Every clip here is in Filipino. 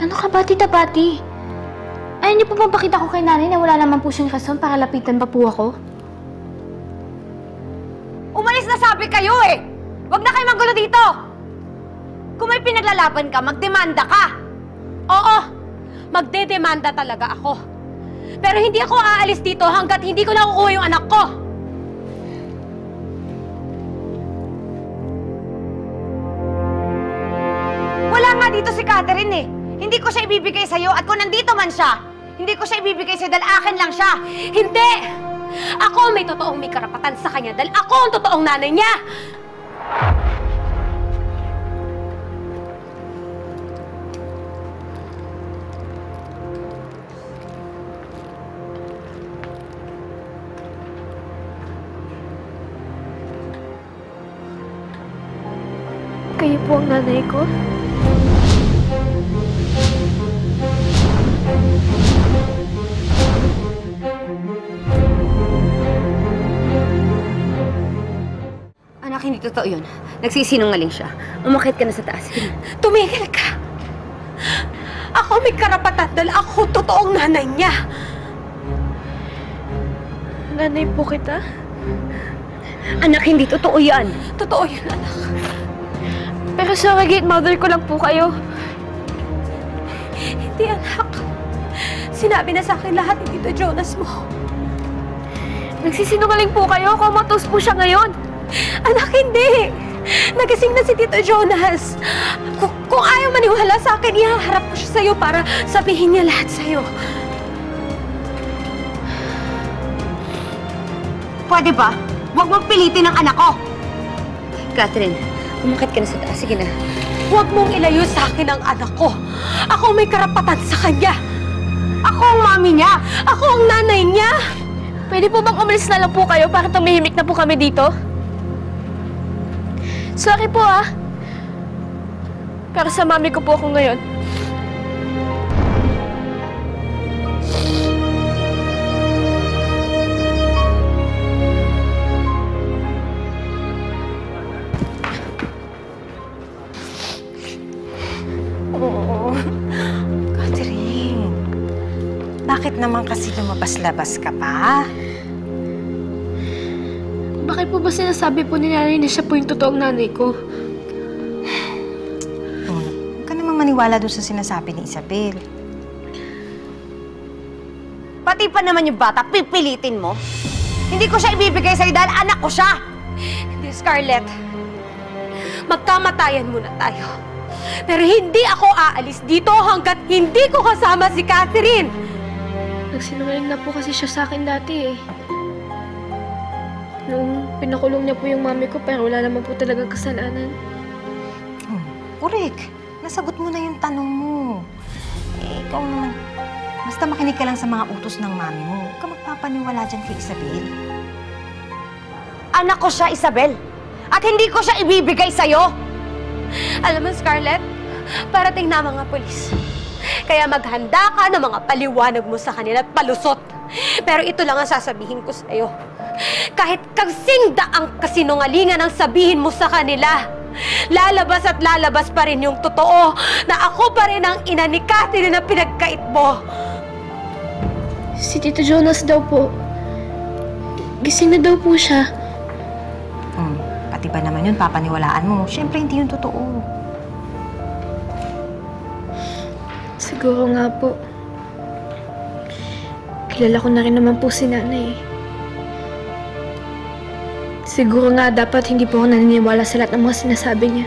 Ano ka ba, Tita Patty? Ayaw niyo po bang pakita ko kay nanay na wala naman po siyang rason para lapitan pa po ako? Umalis na sabi kayo eh! Huwag na kayo manggulo dito! Kung may pinaglalaban ka, magdemanda ka! Oo! Magdedemanda talaga ako. Pero hindi ako aalis dito hanggat hindi ko nakukuha yung anak ko! Wala nga dito si Catherine eh! Hindi ko siya ibibigay sa'yo at kung nandito man siya, hindi ko siya ibibigay sa'yo dahil akin lang siya! Hindi! Ako may totoong may karapatan sa kanya dahil ako ang totoong nanay niya! Kayo po ang nanay ko? Anak, hindi totoo yun. Nagsisinungaling siya. Umakit ka na sa taas. Tumigil ka! Ako may karapatan dahil ako totoong nanay niya! Nanay po kita? Anak, hindi totoo yan. Totoo yun, anak. Pero surrogate mother ko lang po kayo. Hindi, anak. Sinabi na sa akin lahat ni Tito Jonas mo. Nagsisinungaling po kayo. Comatose po siya ngayon. Anak, hindi! Nagising na si Tito Jonas. Kung ayaw maniwala sa akin, ihaharap ko siya sa'yo para sabihin niya lahat sa'yo. Pwede ba? Huwag mong pilitin ang anak ko! Catherine, umakit ka na sa taas. Sige na. Huwag mong ilayo sa akin ang anak ko. Ako may karapatan sa kanya. Ako ang mami niya! Ako ang nanay niya! Pwede po bang umalis na lang po kayo para tumihimik na po kami dito? Sorry po pero sa mami ko po ako ngayon. Oo. Catherine, bakit naman kasi lumabas-labas ka pa? Bakit po ba sinasabi po ni nanay na siya po yung totoong nanay ko? Huwag ka naman maniwala doon sa sinasabi ni Isabel. Pati pa naman yung bata, pipilitin mo? Hindi ko siya ibibigay sa'yo dahil anak ko siya! Hindi, Scarlett. Magkamatayan muna tayo. Pero hindi ako aalis dito hanggat hindi ko kasama si Catherine! Nagsinungaling na po kasi siya sa akin dati eh. Nung pinakulong niya po yung mami ko pero wala naman po talagang kasalanan. Correct. Nasagot mo na yung tanong mo. Eh, ikaw naman. Basta makinig ka lang sa mga utos ng mami mo. Huwag ka magpapaniwala dyan kay Isabel. Anak ko siya, Isabel! At hindi ko siya ibibigay sa'yo! Alam mo, Scarlett, parating na mga pulis. Kaya maghanda ka ng mga paliwanag mo sa kanila at palusot. Pero ito lang ang sasabihin ko sa'yo. Kahit kasing daang kasinungalingan ang sabihin mo sa kanila, lalabas at lalabas pa rin yung totoo na ako pa rin ang ina ni Catherine na pinagkait mo. Si Tito Jonas daw po. Gising na daw po siya. Pati ba naman yun, papaniwalaan mo? Siyempre, hindi yun totoo. Siguro nga po. Kilala ko na rin naman po si nanay. Siguro nga dapat hindi po ako naniniwala sa lahat ng mga sinasabi niya.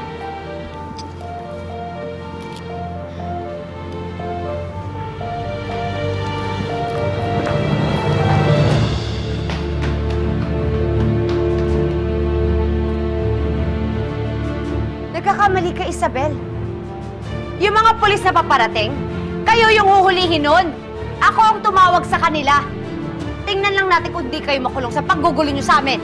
Nagkakamali ka, Isabel. Yung mga pulis na paparating, kayo yung huhulihin nun. Ako ang tumawag sa kanila. Tingnan lang natin kung di kayo makulong sa paggugulo nyo sa amin.